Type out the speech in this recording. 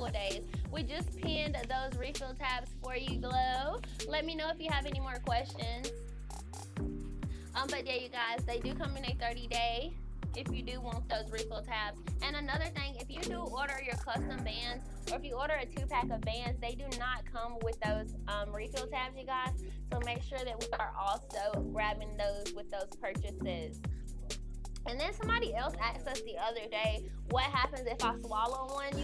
couple days. We just pinned those refill tabs for you, Glow. Let me know if you have any more questions. But yeah, you guys, they do come in a 30-day if you do want those refill tabs. And another thing, if you do order your custom bands, or if you order a 2-pack of bands, they do not come with those refill tabs, you guys. So make sure that we are also grabbing those with those purchases. And then somebody else asked us the other day, what happens if I swallow one?